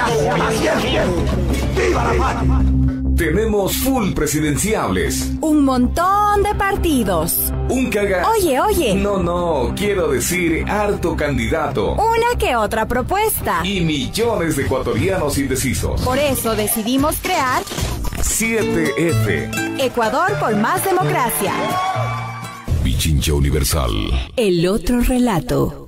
¡Viva la patria! Tenemos full presidenciables. Un montón de partidos. Un caga... Oye. No, quiero decir harto candidato. Una que otra propuesta. Y millones de ecuatorianos indecisos. Por eso decidimos crear 7F. Ecuador por más democracia. Pichincha Universal. El otro relato.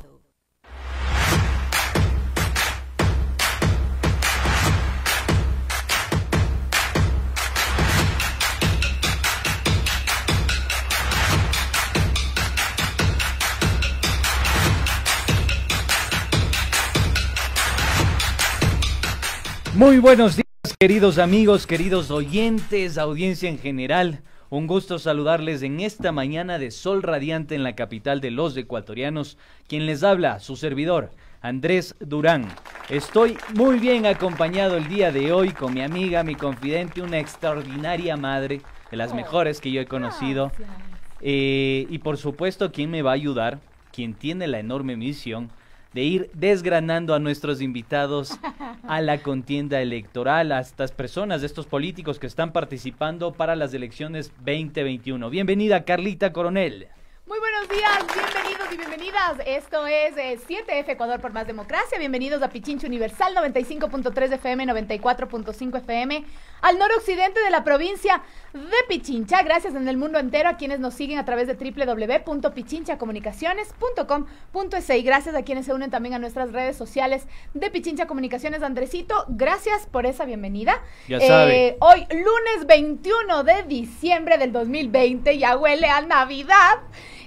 Muy buenos días, queridos amigos, queridos oyentes, audiencia en general. Un gusto saludarles en esta mañana de sol radiante en la capital de los ecuatorianos. Quien les habla, su servidor, Andrés Durán. Estoy muy bien acompañado el día de hoy con mi amiga, mi confidente, una extraordinaria madre, de las mejores que yo he conocido. Y por supuesto, quien me va a ayudar, quien tiene la enorme misión de ir desgranando a nuestros invitados a la contienda electoral, a estas personas, a estos políticos que están participando para las elecciones 2021. Bienvenida, Carlita Coronel. Muy buenos días, bienvenidos y bienvenidas. Esto es 7F Ecuador por más democracia. Bienvenidos a Pichincha Universal 95.3 FM, 94.5 FM, al noroccidente de la provincia de Pichincha. Gracias en el mundo entero a quienes nos siguen a través de www.pichinchacomunicaciones.com.es. Y gracias a quienes se unen también a nuestras redes sociales de Pichincha Comunicaciones. Andresito, gracias por esa bienvenida. Ya sabe. Hoy, lunes 21 de diciembre del 2020, ya huele a Navidad.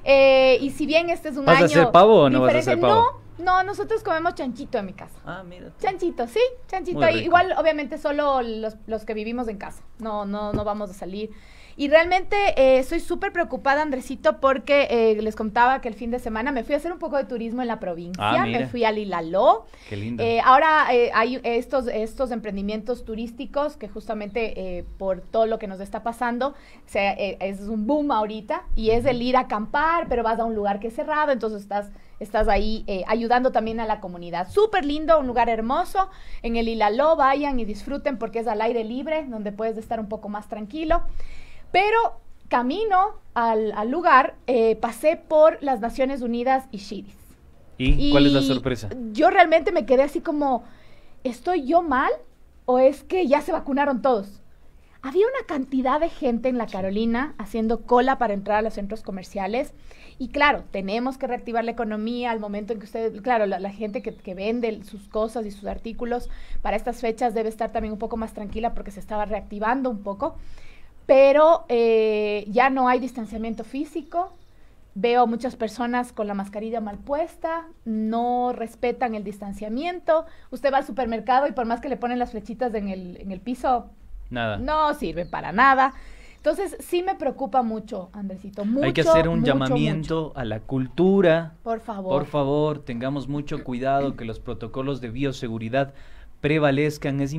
Y si bien este es un año... ¿Vas a hacer pavo o no vas a hacer pavo? No, nosotros comemos chanchito en mi casa. Ah, mira. Chanchito, sí, chanchito. Muy rico. Igual, obviamente, solo los que vivimos en casa. No vamos a salir. Y realmente estoy súper preocupada, Andresito, porque les contaba que el fin de semana me fui a hacer un poco de turismo en la provincia. Me fui a Lilaló. Qué lindo. Ahora hay estos emprendimientos turísticos que justamente por todo lo que nos está pasando, es un boom ahorita. Y es el ir a acampar, pero vas a un lugar que es cerrado, entonces estás ahí ayudando también a la comunidad. Súper lindo, un lugar hermoso. En el Lilaló, vayan y disfruten porque es al aire libre, donde puedes estar un poco más tranquilo. Pero camino al lugar, pasé por las Naciones Unidas y Shiris. ¿Y cuál es la sorpresa? Yo realmente me quedé así como, ¿estoy yo mal o es que ya se vacunaron todos? Había una cantidad de gente en la Carolina haciendo cola para entrar a los centros comerciales. Y claro, tenemos que reactivar la economía al momento en que ustedes, claro, la gente que vende sus cosas y sus artículos para estas fechas debe estar también un poco más tranquila porque se estaba reactivando un poco. Pero ya no hay distanciamiento físico. Veo muchas personas con la mascarilla mal puesta, no respetan el distanciamiento. Usted va al supermercado y por más que le ponen las flechitas en el piso, nada. No sirven para nada. Entonces sí me preocupa mucho, Andresito, mucho. Hay que hacer un llamamiento a la cultura. Por favor. Por favor, tengamos mucho cuidado, que los protocolos de bioseguridad prevalezcan. Es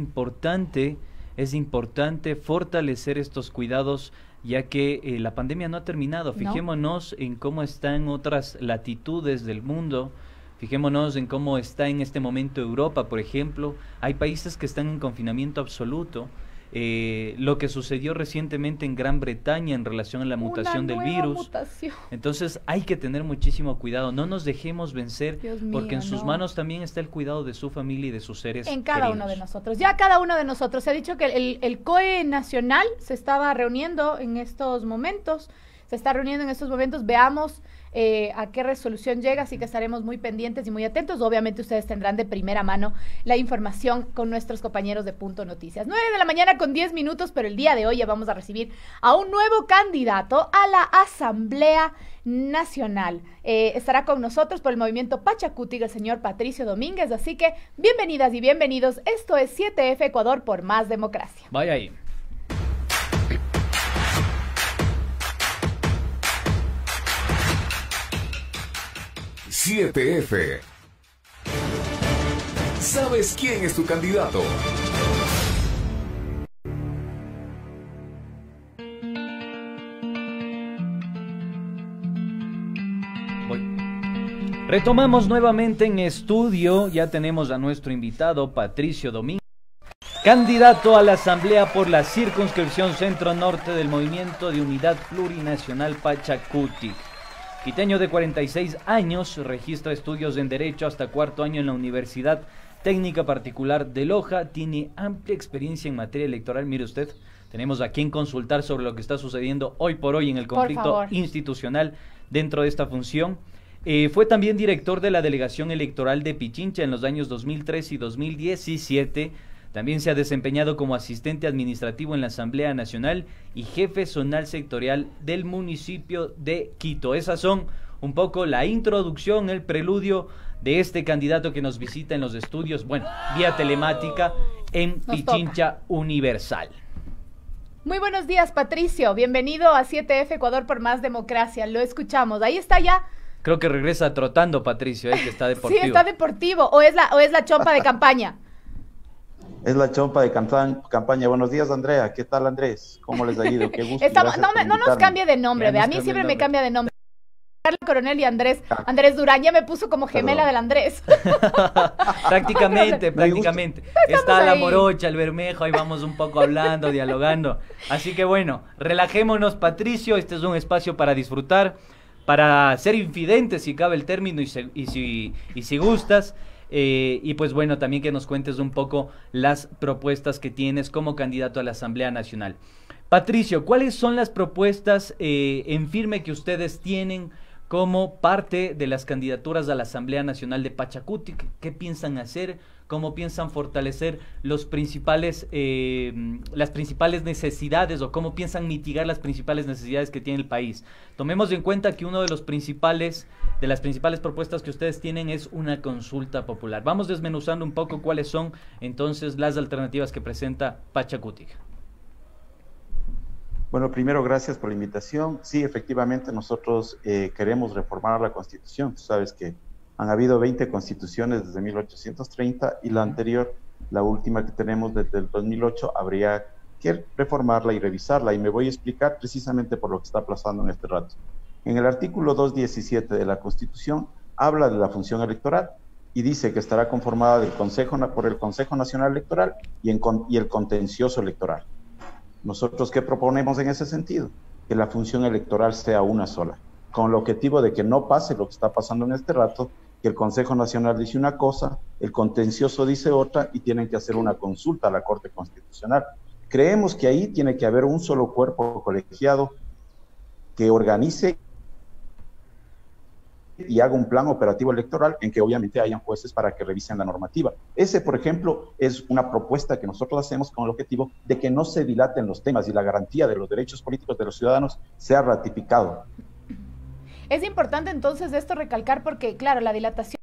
importante fortalecer estos cuidados, ya que la pandemia no ha terminado. Fijémonos en cómo están otras latitudes del mundo, fijémonos en cómo está en este momento Europa, por ejemplo. Hay países que están en confinamiento absoluto. Lo que sucedió recientemente en Gran Bretaña en relación a la mutación del virus. Mutación. Entonces hay que tener muchísimo cuidado, no nos dejemos vencer, porque en sus manos también está el cuidado de su familia y de sus seres en cada queridos. uno de nosotros, ya cada uno de nosotros. Se ha dicho que el COE nacional se estaba reuniendo en estos momentos, veamos a qué resolución llega, así que estaremos muy pendientes y muy atentos. Obviamente ustedes tendrán de primera mano la información con nuestros compañeros de Punto Noticias. 9:10 a.m, pero el día de hoy ya vamos a recibir a un nuevo candidato a la Asamblea Nacional. Estará con nosotros por el movimiento Pachacuti el señor Patricio Domínguez, así que bienvenidas y bienvenidos. Esto es 7F Ecuador por más democracia. Vaya ahí. «7F». ¿Sabes quién es tu candidato? Retomamos nuevamente en estudio, ya tenemos a nuestro invitado Patricio Domínguez. Candidato a la Asamblea por la circunscripción centro-norte del Movimiento de Unidad Plurinacional Pachacutic. Quiteño de 46 años, registra estudios en Derecho hasta cuarto año en la Universidad Técnica Particular de Loja, tiene amplia experiencia en materia electoral. Mire usted, tenemos a quien consultar sobre lo que está sucediendo hoy por hoy en el conflicto institucional dentro de esta función. Fue también director de la Delegación Electoral de Pichincha en los años 2003 y 2017. También se ha desempeñado como asistente administrativo en la Asamblea Nacional y jefe zonal sectorial del municipio de Quito. Esas son un poco la introducción, el preludio de este candidato que nos visita en los estudios, bueno, vía telemática en Pichincha Universal. Muy buenos días, Patricio. Bienvenido a 7F Ecuador por Más Democracia. Lo escuchamos. Ahí está ya. Creo que regresa trotando, Patricio, que está deportivo. Sí, está deportivo. ¿O es la chompa de campaña? Es la chompa de campaña. Buenos días, Andrea. ¿Qué tal, Andrés? ¿Cómo les ha ido? Qué gusto. No nos cambie de nombre, a mí siempre me cambia de nombre. Carla Coronel y Andrés Durán, ya me puso como gemela del Andrés. prácticamente. Está la morocha, el Bermejo, ahí vamos un poco hablando, dialogando. Así que bueno, relajémonos, Patricio, este es un espacio para disfrutar, para ser infidentes, si cabe el término, y si gustas. Y pues bueno, también que nos cuentes un poco las propuestas que tienes como candidato a la Asamblea Nacional. Patricio, ¿cuáles son las propuestas en firme que ustedes tienen como parte de las candidaturas a la Asamblea Nacional de Pachacutic? ¿Qué piensan hacer? ¿Cómo piensan fortalecer las principales necesidades, o cómo piensan mitigar las principales necesidades que tiene el país? Tomemos en cuenta que uno de las principales propuestas que ustedes tienen es una consulta popular. Vamos desmenuzando un poco cuáles son entonces las alternativas que presenta Pachacutic. Bueno, primero, gracias por la invitación. Sí, efectivamente, nosotros queremos reformar la Constitución. Tú sabes que han habido 20 constituciones desde 1830 y la anterior, la última que tenemos desde el 2008, habría que reformarla y revisarla. Y me voy a explicar precisamente por lo que está pasando en este rato. En el artículo 217 de la Constitución habla de la función electoral y dice que estará conformada por el Consejo Nacional Electoral y el contencioso electoral. ¿Nosotros qué proponemos en ese sentido? Que la función electoral sea una sola, con el objetivo de que no pase lo que está pasando en este rato, que el Consejo Nacional dice una cosa, el contencioso dice otra y tienen que hacer una consulta a la Corte Constitucional. Creemos que ahí tiene que haber un solo cuerpo colegiado que organice y haga un plan operativo electoral en que obviamente hayan jueces para que revisen la normativa. Ese, por ejemplo, es una propuesta que nosotros hacemos con el objetivo de que no se dilaten los temas y la garantía de los derechos políticos de los ciudadanos sea ratificado. Es importante entonces esto recalcar porque, claro, la dilatación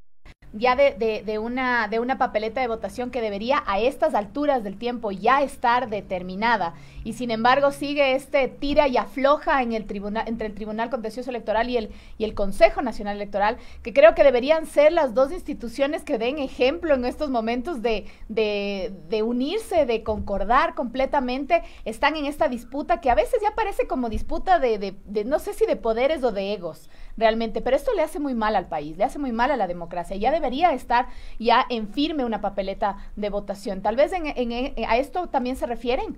ya de una papeleta de votación que debería a estas alturas del tiempo ya estar determinada, y sin embargo sigue tira y afloja en el tribunal, entre el Tribunal Contencioso Electoral y el Consejo Nacional Electoral, que creo que deberían ser las dos instituciones que den ejemplo en estos momentos de unirse, de concordar completamente. Están en esta disputa que a veces ya parece como disputa de no sé si de poderes o de egos realmente, pero esto le hace muy mal al país, le hace muy mal a la democracia. Ya debería estar ya en firme una papeleta de votación. Tal vez a esto también se refieren.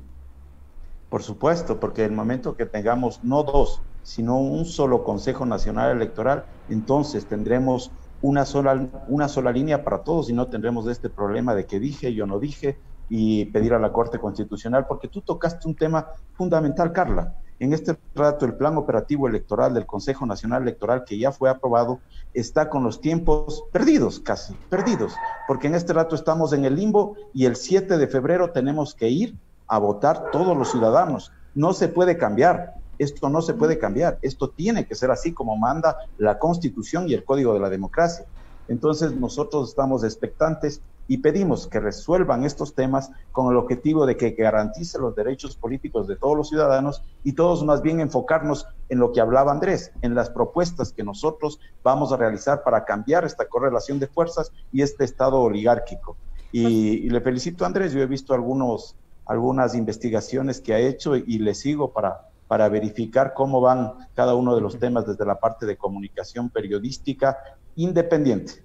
Por supuesto, porque el momento que tengamos no dos, sino un solo Consejo Nacional Electoral, entonces tendremos una sola línea para todos y no tendremos este problema de que dije, yo no dije, y pedir a la Corte Constitucional, porque tú tocaste un tema fundamental, Carla. En este rato, el plan operativo electoral del Consejo Nacional Electoral, que ya fue aprobado, está con los tiempos perdidos, casi perdidos, porque en este rato estamos en el limbo y el 7 de febrero tenemos que ir a votar todos los ciudadanos. No se puede cambiar, esto no se puede cambiar, esto tiene que ser así como manda la Constitución y el Código de la Democracia. Entonces nosotros estamos expectantes y pedimos que resuelvan estos temas con el objetivo de que garantice los derechos políticos de todos los ciudadanos y todos más bien enfocarnos en lo que hablaba Andrés, en las propuestas que nosotros vamos a realizar para cambiar esta correlación de fuerzas y este estado oligárquico. Y le felicito a Andrés, yo he visto algunas investigaciones que ha hecho y le sigo para verificar cómo van cada uno de los temas desde la parte de comunicación periodística independiente.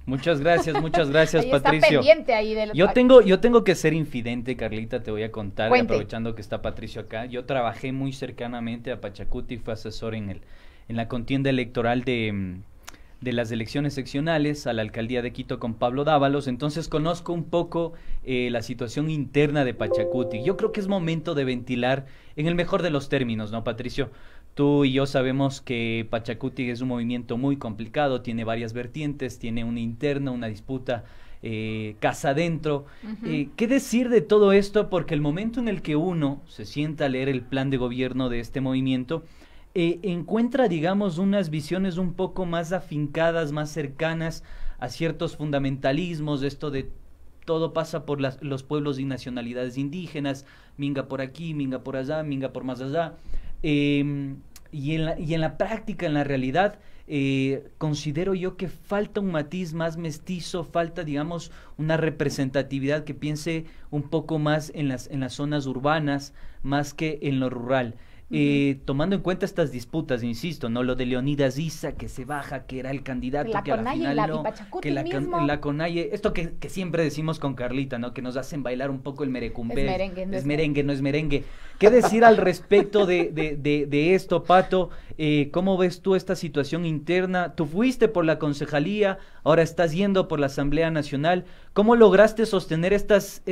Muchas gracias, Ahí está Patricio. pendiente ahí del... Yo tengo que ser infidente, Carlita, te voy a contar, Cuente. aprovechando que está Patricio acá. Yo trabajé muy cercanamente a Pachacuti, fui asesor en la contienda electoral de las elecciones seccionales a la alcaldía de Quito con Pablo Dávalos, entonces conozco un poco la situación interna de Pachacuti. Yo creo que es momento de ventilar en el mejor de los términos, ¿no, Patricio? Tú y yo sabemos que Pachacuti es un movimiento muy complicado, tiene varias vertientes, tiene una interna, una disputa casa adentro. ¿Qué decir de todo esto? Porque el momento en el que uno se sienta a leer el plan de gobierno de este movimiento, encuentra, digamos, unas visiones un poco más afincadas, más cercanas a ciertos fundamentalismos, esto de todo pasa por los pueblos y nacionalidades indígenas, minga por aquí, minga por allá, minga por más allá. Y en la práctica, en la realidad, considero yo que falta un matiz más mestizo, falta, digamos, una representatividad que piense un poco más en las zonas urbanas, más que en lo rural. Tomando en cuenta estas disputas, insisto, no lo de Leonidas Issa, que se baja, que era el candidato, la que a la Conalle final no, y Pachacuti que mismo. la Conalle, esto que siempre decimos con Carlita, ¿no? Que nos hacen bailar un poco el merecumbe, Es merengue, no es es merengue, no es merengue. ¿Qué decir al respecto de esto, Pato? ¿Cómo ves tú esta situación interna? Tú fuiste por la concejalía, ahora estás yendo por la Asamblea Nacional. ¿Cómo lograste sostener estas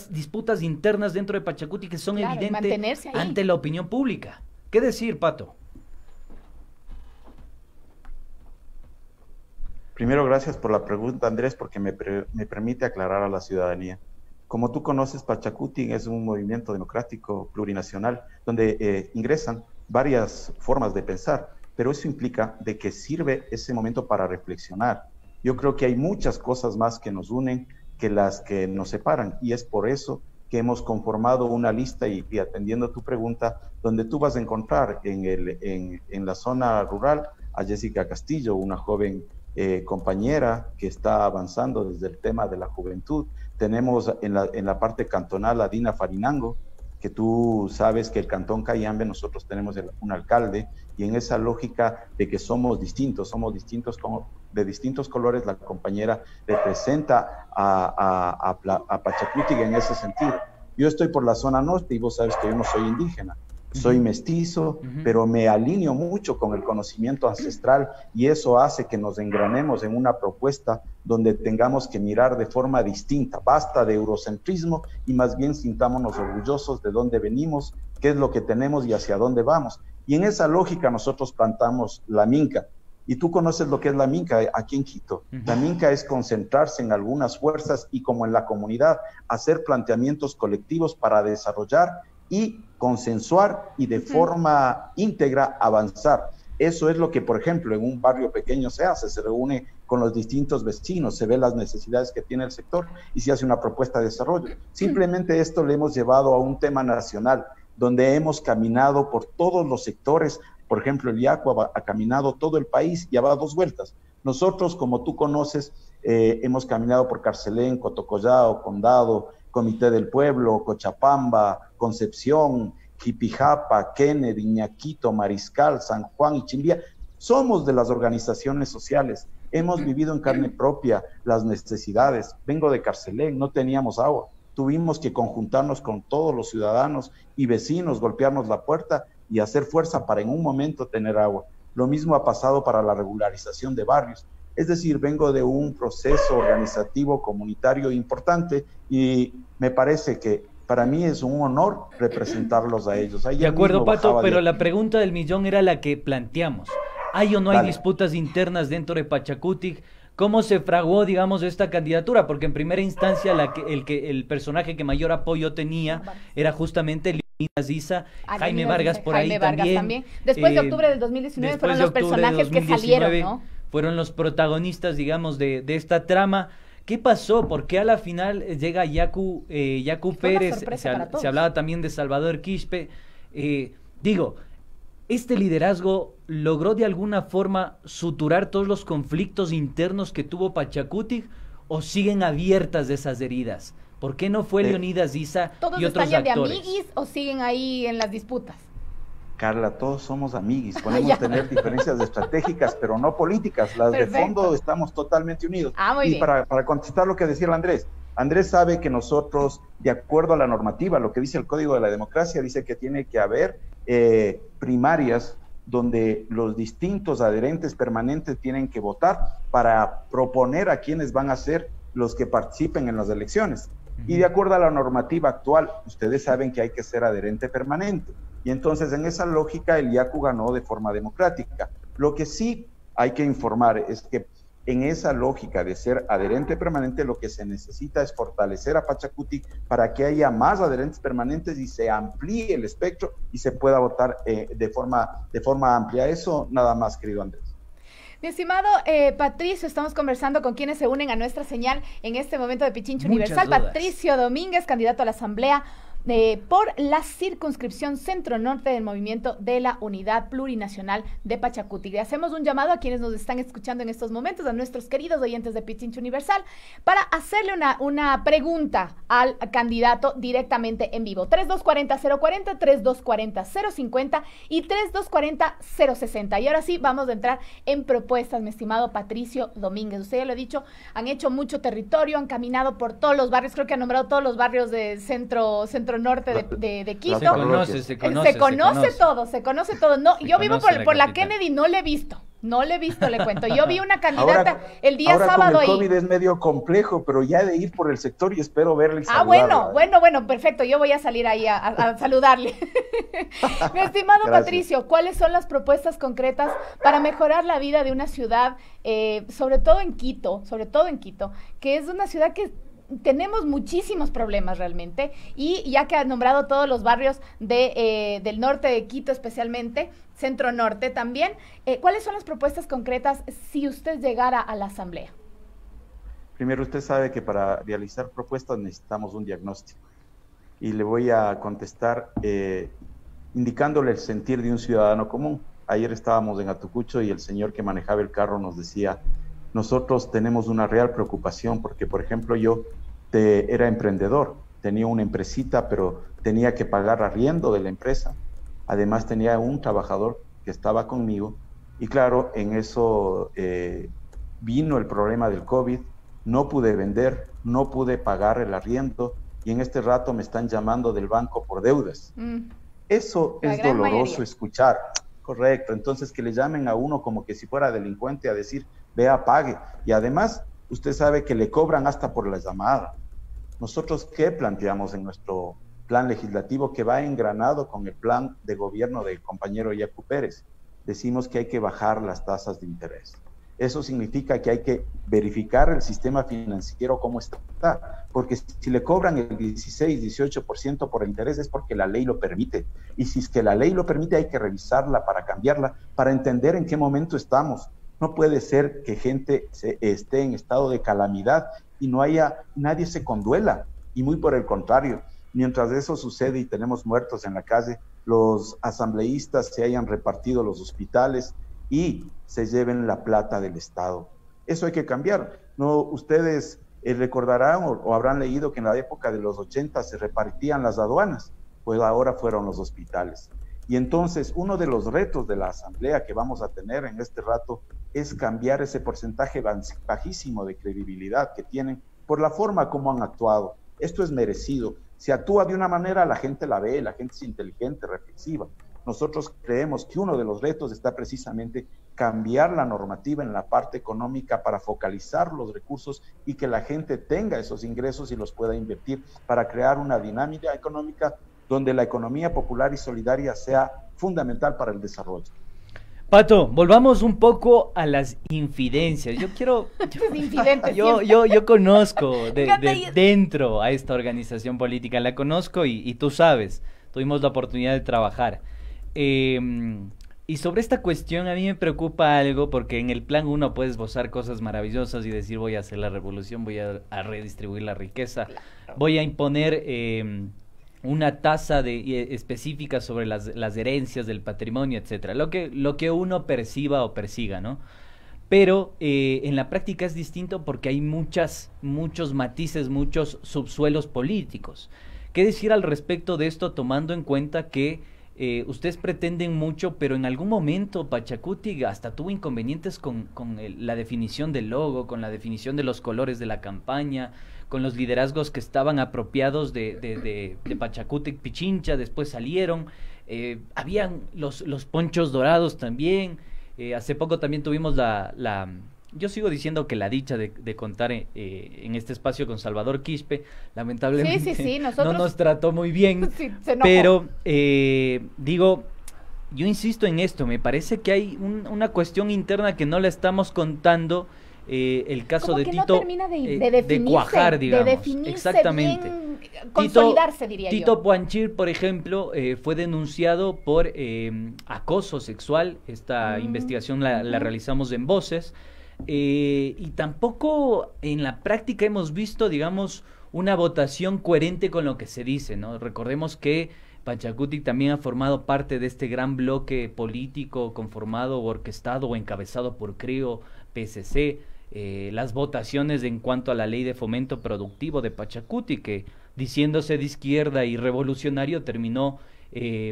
disputas internas dentro de Pachacuti que son evidentes mantenerse ahí ante la opinión pública? ¿Qué decir, Pato? Primero, gracias por la pregunta, Andrés, porque me permite aclarar a la ciudadanía. Como tú conoces, Pachacuti es un movimiento democrático plurinacional donde ingresan varias formas de pensar, pero eso implica de que sirve ese momento para reflexionar. Yo creo que hay muchas cosas más que nos unen que las que nos separan, y es por eso que hemos conformado una lista y atendiendo tu pregunta, donde tú vas a encontrar en la zona rural a Jessica Castillo, una joven compañera que está avanzando desde el tema de la juventud. Tenemos en la parte cantonal a Dina Farinango, que tú sabes que el Cantón Cayambe nosotros tenemos un alcalde, y en esa lógica de que somos distintos como de distintos colores, la compañera representa a Pachacuti en ese sentido. Yo estoy por la zona norte y vos sabes que yo no soy indígena, soy mestizo, pero me alineo mucho con el conocimiento ancestral, y eso hace que nos engranemos en una propuesta donde tengamos que mirar de forma distinta. Basta de eurocentrismo y más bien sintámonos orgullosos de dónde venimos, qué es lo que tenemos y hacia dónde vamos. Y en esa lógica nosotros plantamos la minca. Y tú conoces lo que es la minca aquí en Quito. La minca es concentrarse en algunas fuerzas y, como en la comunidad, hacer planteamientos colectivos para desarrollar y consensuar y de forma íntegra avanzar. Eso es lo que, por ejemplo, en un barrio pequeño se hace, se reúne con los distintos vecinos, se ve las necesidades que tiene el sector y se hace una propuesta de desarrollo. Simplemente esto lo hemos llevado a un tema nacional, donde hemos caminado por todos los sectores. Por ejemplo, el IACU ha caminado todo el país y ha dado 2 vueltas. Nosotros, como tú conoces, hemos caminado por Carcelén, Cotocollao, Condado, Comité del Pueblo, Cochapamba, Concepción, Jipijapa, Kennedy, Ñaquito, Mariscal, San Juan y Chimbía. Somos de las organizaciones sociales, hemos vivido en carne propia las necesidades. Vengo de Carcelén, no teníamos agua, tuvimos que conjuntarnos con todos los ciudadanos y vecinos, golpearnos la puerta y hacer fuerza para en un momento tener agua. Lo mismo ha pasado para la regularización de barrios. Es decir, vengo de un proceso organizativo comunitario importante y me parece que para mí es un honor representarlos a ellos. De acuerdo, Pato, pero la pregunta del millón era la que planteamos. ¿Hay o no hay disputas internas dentro de Pachacuti? ¿Cómo se fraguó, digamos, esta candidatura? Porque en primera instancia el personaje que mayor apoyo tenía era justamente Leonidas Issa, Jaime Vargas por ahí también. Después de octubre del 2019 fueron los personajes que salieron, ¿no? Fueron los protagonistas, digamos, de esta trama. ¿Qué pasó? ¿Por qué a la final llega Yacu Pérez? Se hablaba también de Salvador Quispe. ¿Este liderazgo logró de alguna forma suturar todos los conflictos internos que tuvo Pachacuti o siguen abiertas esas heridas? ¿Por qué no fue Leonidas Issa y otros actores? ¿Todos están ya de amiguis o siguen ahí en las disputas? Carla, todos somos amiguis, podemos tener diferencias estratégicas, pero no políticas. Las de fondo estamos totalmente unidos. Muy bien. Para contestar lo que decía el Andrés sabe que nosotros, de acuerdo a la normativa, lo que dice el Código de la Democracia, dice que tiene que haber primarias donde los distintos adherentes permanentes tienen que votar para proponer a quienes van a ser los que participen en las elecciones. Y de acuerdo a la normativa actual, ustedes saben que hay que ser adherente permanente. Y entonces en esa lógica el IACU ganó de forma democrática. Lo que sí hay que informar es que en esa lógica de ser adherente permanente lo que se necesita es fortalecer a Pachacuti para que haya más adherentes permanentes y se amplíe el espectro y se pueda votar de forma amplia. Eso nada más, querido Andrés. Mi estimado Patricio, estamos conversando con quienes se unen a nuestra señal en este momento de Pichincho Universal. Dudas. Patricio Domínguez, candidato a la Asamblea por la circunscripción centro-norte del Movimiento de la Unidad Plurinacional de Pachacuti. Le hacemos un llamado a quienes nos están escuchando en estos momentos, a nuestros queridos oyentes de Pichincho Universal, para hacerle una pregunta al candidato directamente en vivo. 3240-040, 3240-050 y 3240-060. Y ahora sí, vamos a entrar en propuestas, mi estimado Patricio Domínguez. Usted ya lo ha dicho, han hecho mucho territorio, han caminado por todos los barrios, creo que han nombrado todos los barrios de centro-norte de Quito. Se conoce todo. No, yo vivo por la Kennedy, no le he visto, le cuento. Yo vi una candidata el día sábado ahí. Ahora con el COVID es medio complejo, pero ya de ir por el sector y espero verle y saludarla. Bueno, perfecto, yo voy a salir ahí a saludarle. Mi estimado Gracias. Patricio, ¿cuáles son las propuestas concretas para mejorar la vida de una ciudad, sobre todo en Quito, que es una ciudad que tenemos muchísimos problemas realmente, y ya que ha nombrado todos los barrios del norte de Quito especialmente, centro-norte también, ¿cuáles son las propuestas concretas si usted llegara a la Asamblea? Primero, usted sabe que para realizar propuestas necesitamos un diagnóstico, y le voy a contestar indicándole el sentir de un ciudadano común. Ayer estábamos en Atucucho y el señor que manejaba el carro nos decía: nosotros tenemos una real preocupación porque, por ejemplo, yo era emprendedor, tenía una empresita, pero tenía que pagar arriendo de la empresa. Además tenía un trabajador que estaba conmigo y claro, en eso vino el problema del COVID, no pude vender, no pude pagar el arriendo y en este rato me están llamando del banco por deudas. Eso es doloroso escuchar. Correcto, entonces que le llamen a uno como que si fuera delincuente a decir: vea, pague. Y además, usted sabe que le cobran hasta por la llamada. Nosotros, ¿qué planteamos en nuestro plan legislativo que va engranado con el plan de gobierno del compañero Yacu Pérez? Decimos que hay que bajar las tasas de interés. Eso significa que hay que verificar el sistema financiero cómo está, porque si le cobran el 16, 18% por interés es porque la ley lo permite. Y si es que la ley lo permite, hay que revisarla para cambiarla, para entender en qué momento estamos. No puede ser que gente esté en estado de calamidad y nadie se conduela. Y muy por el contrario, mientras eso sucede y tenemos muertos en la calle, los asambleístas se hayan repartido los hospitales y se lleven la plata del Estado. Eso hay que cambiar. No, ustedes recordarán o habrán leído que en la época de los 80 se repartían las aduanas, pues ahora fueron los hospitales. Y entonces uno de los retos de la Asamblea que vamos a tener en este rato es cambiar ese porcentaje bajísimo de credibilidad que tienen por la forma como han actuado. Esto es merecido. Si actúa de una manera, la gente la ve, la gente es inteligente, reflexiva. Nosotros creemos que uno de los retos está precisamente cambiar la normativa en la parte económica para focalizar los recursos y que la gente tenga esos ingresos y los pueda invertir para crear una dinámica económica donde la economía popular y solidaria sea fundamental para el desarrollo. Pato, volvamos un poco a las infidencias. Yo conozco dentro a esta organización política, la conozco y tú sabes, tuvimos la oportunidad de trabajar. Y sobre esta cuestión a mí me preocupa algo, porque en el plan 1 puedes esbozar cosas maravillosas y decir: voy a hacer la revolución, voy a redistribuir la riqueza, voy a imponer una tasa específica sobre las herencias del patrimonio, etcétera, lo que uno perciba o persiga, ¿no? Pero en la práctica es distinto porque hay muchos matices, muchos subsuelos políticos. ¿Qué decir al respecto de esto, tomando en cuenta que ustedes pretenden mucho, pero en algún momento Pachacuti hasta tuvo inconvenientes con la definición del logo, con la definición de los colores de la campaña, con los liderazgos que estaban apropiados de Pachacuti Pichincha, después salieron, habían los ponchos dorados también, hace poco también tuvimos yo sigo diciendo que la dicha de contar en este espacio con Salvador Quispe, lamentablemente sí, nosotros... no nos trató muy bien, Sí, se enojó. pero digo, yo insisto en esto, me parece que hay una cuestión interna que no la estamos contando, el caso como de que Tito, no termina de definirse, cuajar, digamos, de definirse exactamente. bien, consolidarse, diría Tito yo. Puanchir, por ejemplo, fue denunciado por acoso sexual. Esta investigación la realizamos en Voces, y tampoco en la práctica hemos visto, digamos, una votación coherente con lo que se dice, ¿no? Recordemos que Pachacuti también ha formado parte de este gran bloque político conformado, orquestado o encabezado por CREO, PSC, las votaciones en cuanto a la ley de fomento productivo de Pachacuti, que diciéndose de izquierda y revolucionario terminó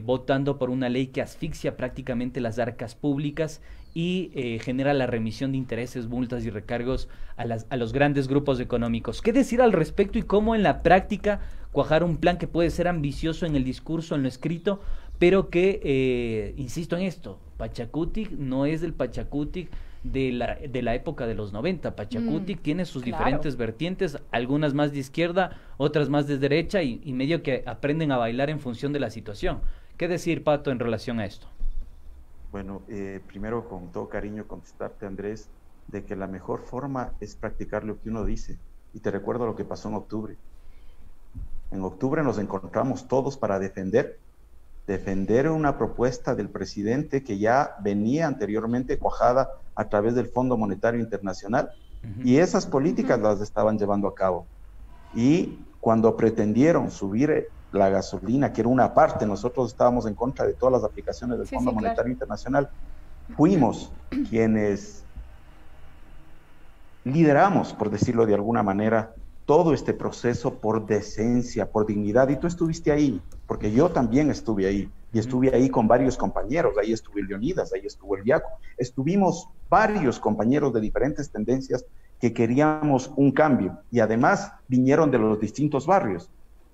votando por una ley que asfixia prácticamente las arcas públicas y genera la remisión de intereses, multas y recargos a los grandes grupos económicos. ¿Qué decir al respecto y cómo en la práctica cuajar un plan que puede ser ambicioso en el discurso, en lo escrito, pero que, insisto en esto, Pachacuti no es el Pachacuti de la época de los 90. Pachacuti tiene sus diferentes vertientes, algunas más de izquierda, otras más de derecha, y medio que aprenden a bailar en función de la situación. ¿Qué decir, Pato, en relación a esto? Bueno, primero con todo cariño contestarte, Andrés, de que la mejor forma es practicar lo que uno dice. Y te recuerdo lo que pasó en octubre. En octubre nos encontramos todos para defender una propuesta del presidente que ya venía anteriormente cuajada a través del Fondo Monetario Internacional, y esas políticas las estaban llevando a cabo. Y cuando pretendieron subir la gasolina, que era una parte, nosotros estábamos en contra de todas las aplicaciones del Fondo Monetario Internacional, fuimos quienes lideramos, por decirlo de alguna manera, todo este proceso por decencia, por dignidad, y tú estuviste ahí, porque yo también estuve ahí, y estuve ahí con varios compañeros, ahí estuvo el Leonidas, ahí estuvo el Viaco, estuvimos varios compañeros de diferentes tendencias que queríamos un cambio, y además vinieron de los distintos barrios,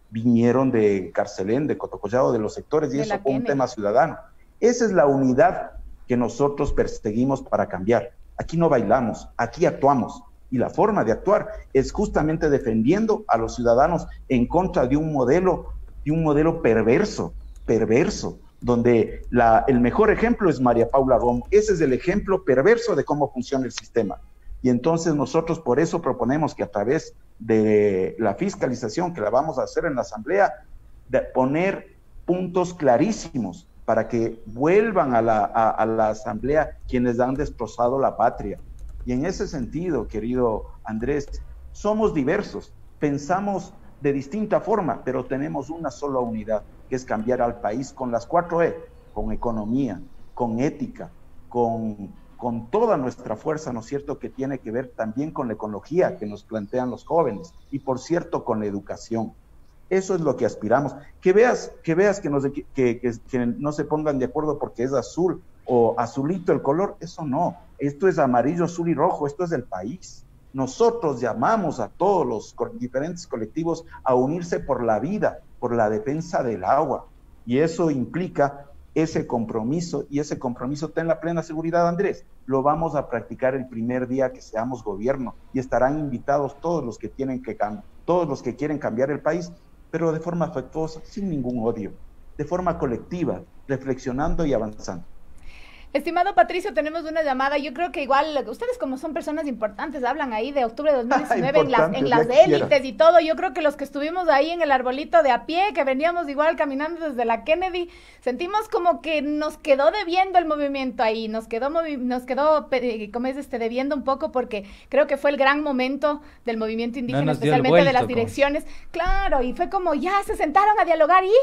vinieron de Carcelén, de Cotocollado, de los sectores, y eso fue un tema ciudadano. Esa es la unidad que nosotros perseguimos para cambiar. Aquí no bailamos, aquí actuamos. Y la forma de actuar es justamente defendiendo a los ciudadanos en contra de un modelo perverso, donde el mejor ejemplo es María Paula Romo. Ese es el ejemplo perverso de cómo funciona el sistema. Y entonces nosotros por eso proponemos que a través de la fiscalización que la vamos a hacer en la Asamblea, de poner puntos clarísimos para que vuelvan a la Asamblea quienes han destrozado la patria. Y en ese sentido, querido Andrés, somos diversos, pensamos de distinta forma, pero tenemos una sola unidad, que es cambiar al país con las 4E, con economía, con ética, con toda nuestra fuerza, ¿no es cierto?, que tiene que ver también con la ecología que nos plantean los jóvenes, y por cierto, con la educación. Eso es lo que aspiramos. Que veas que no se pongan de acuerdo porque es azul o azulito el color, eso no. Esto es amarillo, azul y rojo, esto es el país. Nosotros llamamos a todos los diferentes colectivos a unirse por la vida, por la defensa del agua. Y eso implica ese compromiso, y ese compromiso ten la plena seguridad, Andrés, lo vamos a practicar el primer día que seamos gobierno, y estarán invitados todos los que quieren cambiar el país, pero de forma afectuosa, sin ningún odio, de forma colectiva, reflexionando y avanzando. Estimado Patricio, tenemos una llamada. Yo creo que igual ustedes, como son personas importantes, hablan ahí de octubre de 2019 en las élites y todo. Yo creo que los que estuvimos ahí en el arbolito de a pie, que veníamos igual caminando desde la Kennedy, sentimos como que nos quedó debiendo el movimiento ahí, nos quedó como es debiendo un poco, porque creo que fue el gran momento del movimiento indígena, especialmente de las direcciones. Claro, y fue como ya se sentaron a dialogar y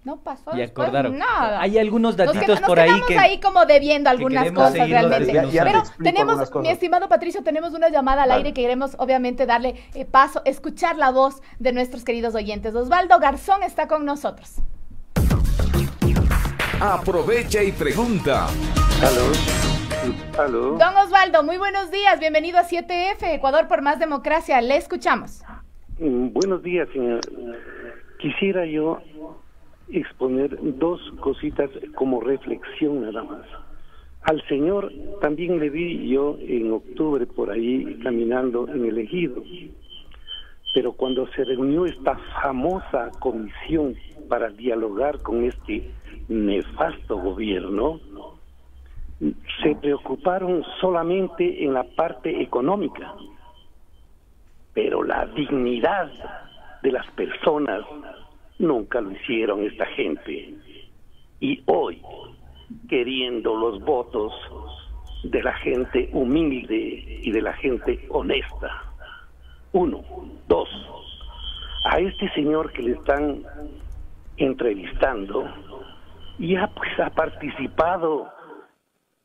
no pasó y después nada. Hay algunos datitos nos por ahí que ahí como debiendo algunas cosas realmente. Pero tenemos, mi estimado Patricio, tenemos una llamada al aire que queremos obviamente darle paso, escuchar la voz de nuestros queridos oyentes. Osvaldo Garzón está con nosotros. Aprovecha y pregunta. Aló. Don Osvaldo, muy buenos días. Bienvenido a 7F, Ecuador por más democracia. Le escuchamos. Buenos días, señor. Quisiera yo exponer dos cositas como reflexión nada más. Al señor también le vi yo en octubre por ahí caminando en el ejido, pero cuando se reunió esta famosa comisión para dialogar con este nefasto gobierno, se preocuparon solamente en la parte económica, pero la dignidad de las personas nunca lo hicieron esta gente. Y hoy, queriendo los votos de la gente humilde y de la gente honesta. 1, 2, a este señor que le están entrevistando, ya pues ha participado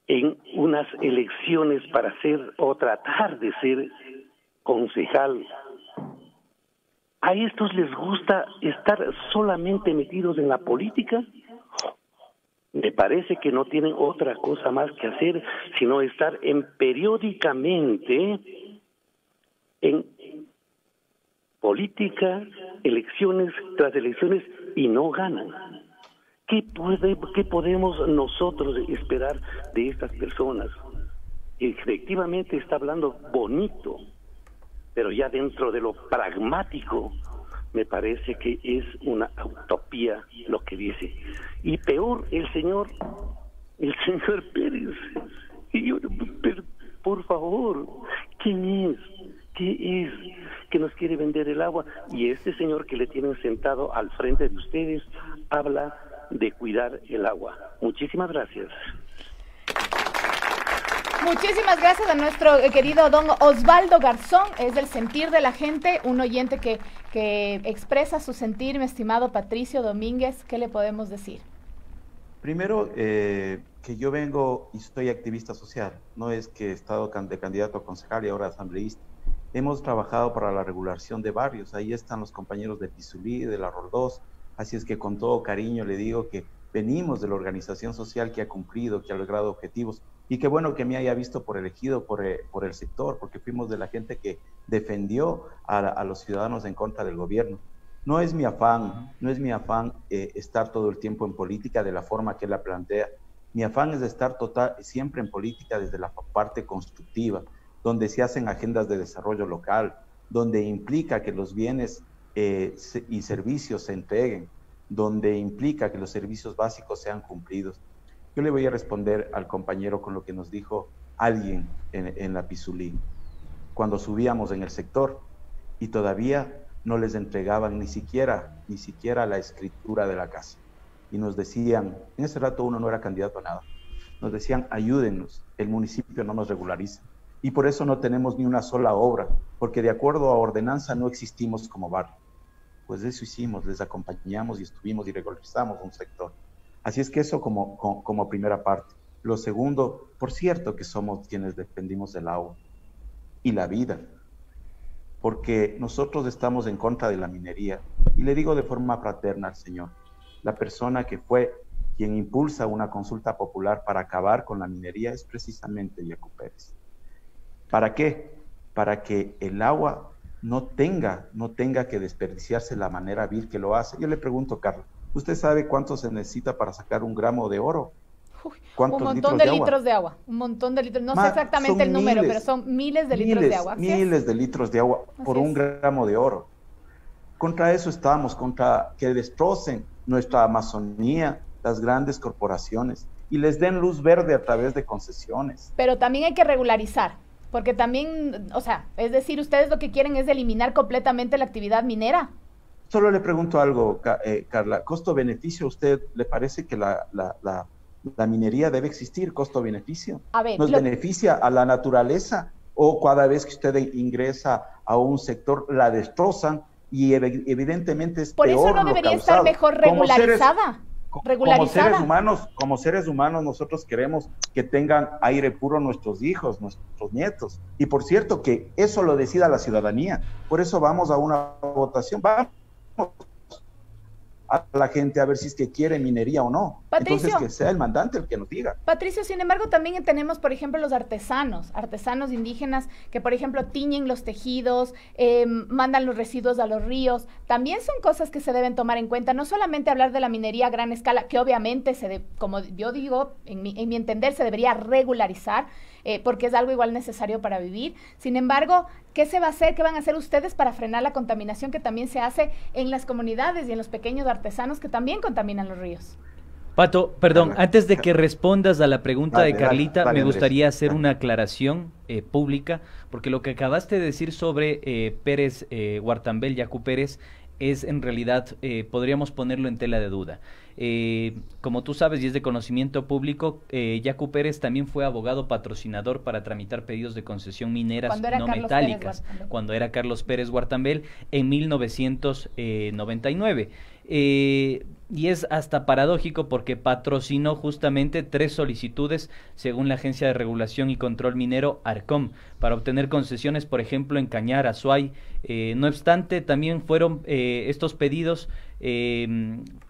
en unas elecciones para ser o tratar de ser concejal. ¿A estos les gusta estar solamente metidos en la política? Me parece que no tienen otra cosa más que hacer sino estar periódicamente en política, elecciones tras elecciones, y no ganan. ¿Qué podemos nosotros esperar de estas personas? Efectivamente está hablando bonito, pero ya dentro de lo pragmático me parece que es una utopía lo que dice. Y peor, el señor Pérez. Y yo, pero, por favor, ¿quién es? ¿Qué es? Que nos quiere vender el agua. Y este señor que le tienen sentado al frente de ustedes habla de cuidar el agua. Muchísimas gracias. Muchísimas gracias a nuestro querido don Osvaldo Garzón. Es del sentir de la gente, un oyente que expresa su sentir, mi estimado Patricio Domínguez. ¿Qué le podemos decir? Primero, que yo vengo y soy activista social. No es que he estado de candidato a concejal y ahora asambleísta. Hemos trabajado para la regulación de barrios. Ahí están los compañeros de Pizulí, de la Roldós. Así es que con todo cariño le digo que venimos de la organización social que ha cumplido, que ha logrado objetivos. Y qué bueno que me haya visto por elegido por el sector, porque fuimos de la gente que defendió a los ciudadanos en contra del gobierno. No es mi afán estar todo el tiempo en política de la forma que él la plantea. Mi afán es de estar siempre en política desde la parte constructiva, donde se hacen agendas de desarrollo local, donde implica que los bienes y servicios se entreguen, donde implica que los servicios básicos sean cumplidos. Yo le voy a responder al compañero con lo que nos dijo alguien en la Pizulí, cuando subíamos en el sector y todavía no les entregaban ni siquiera la escritura de la casa. Y nos decían, en ese rato uno no era candidato a nada, nos decían, ayúdennos, el municipio no nos regulariza. Y por eso no tenemos ni una sola obra, porque de acuerdo a ordenanza no existimos como barrio. Pues eso hicimos, les acompañamos y estuvimos y regularizamos un sector. Así es que eso como primera parte. Lo segundo, por cierto que somos quienes defendimos el agua y la vida, porque nosotros estamos en contra de la minería. Y le digo de forma fraterna al señor, la persona que fue quien impulsa una consulta popular para acabar con la minería es precisamente Yacu Pérez. ¿Para qué? Para que el agua no tenga que desperdiciarse de la manera vil que lo hace. Yo le pregunto, Carlos, ¿usted sabe cuánto se necesita para sacar un gramo de oro? Un montón de litros de agua. Un montón de litros. No sé exactamente el número, pero son miles de litros de agua. Miles de litros de agua por un gramo de oro. Contra eso estamos, contra que destrocen nuestra Amazonía, las grandes corporaciones, y les den luz verde a través de concesiones. Pero también hay que regularizar, porque también, o sea, es decir, ustedes lo que quieren es eliminar completamente la actividad minera. Solo le pregunto algo, Carla, ¿costo-beneficio a usted le parece que la minería debe existir, costo-beneficio? A ver, ¿nos beneficia a la naturaleza o cada vez que usted ingresa a un sector la destrozan y evidentemente es por peor? Por eso no debería estar mejor regularizada. Como seres humanos nosotros queremos que tengan aire puro nuestros hijos, nuestros nietos. Y por cierto que eso lo decida la ciudadanía. Por eso vamos a una votación. Vamos a la gente a ver si es que quiere minería o no. Patricio, entonces que sea el mandante el que nos diga. Patricio, sin embargo, también tenemos, por ejemplo, los artesanos indígenas que, por ejemplo, tiñen los tejidos, mandan los residuos a los ríos. También son cosas que se deben tomar en cuenta, no solamente hablar de la minería a gran escala, que obviamente, como yo digo, en mi entender, se debería regularizar, porque es algo igual necesario para vivir. Sin embargo, ¿qué se va a hacer? ¿Qué van a hacer ustedes para frenar la contaminación que también se hace en las comunidades y en los pequeños artesanos que también contaminan los ríos? Pato, perdón, antes de que respondas a la pregunta de Carlita, me gustaría Andrés. hacer una aclaración pública, porque lo que acabaste de decir sobre Pérez, Guartambel, Yacu Pérez, es en realidad, podríamos ponerlo en tela de duda. Como tú sabes y es de conocimiento público, Yacu Pérez también fue abogado patrocinador para tramitar pedidos de concesión mineras no metálicas, cuando era Carlos Pérez Guartambel en 1999. Y es hasta paradójico porque patrocinó justamente 3 solicitudes según la Agencia de Regulación y Control Minero, ARCOM, para obtener concesiones, por ejemplo, en Cañar, Azuay. No obstante, también fueron estos pedidos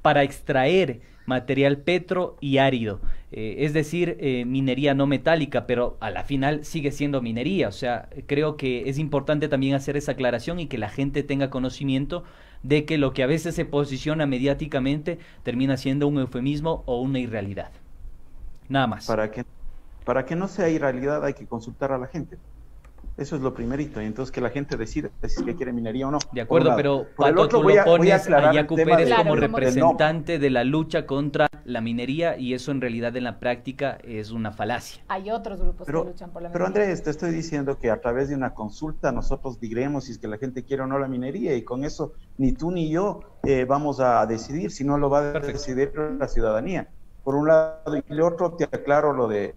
para extraer material petro y árido, es decir, minería no metálica, pero a la final sigue siendo minería. O sea, creo que es importante también hacer esa aclaración y que la gente tenga conocimiento de que lo que a veces se posiciona mediáticamente termina siendo un eufemismo o una irrealidad. Nada más. Para que no sea irrealidad hay que consultar a la gente. Eso es lo primerito, y entonces que la gente decida si es que quiere minería o no. De acuerdo, pero Pato, tú lo pones a Yacu Pérez como representante de la lucha contra la minería, y eso en realidad en la práctica es una falacia. Hay otros grupos que luchan por la minería. Pero Andrés, te estoy diciendo que a través de una consulta nosotros diremos si es que la gente quiere o no la minería, y con eso ni tú ni yo vamos a decidir, si no lo va a decidir la ciudadanía. Por un lado, y el otro te aclaro lo del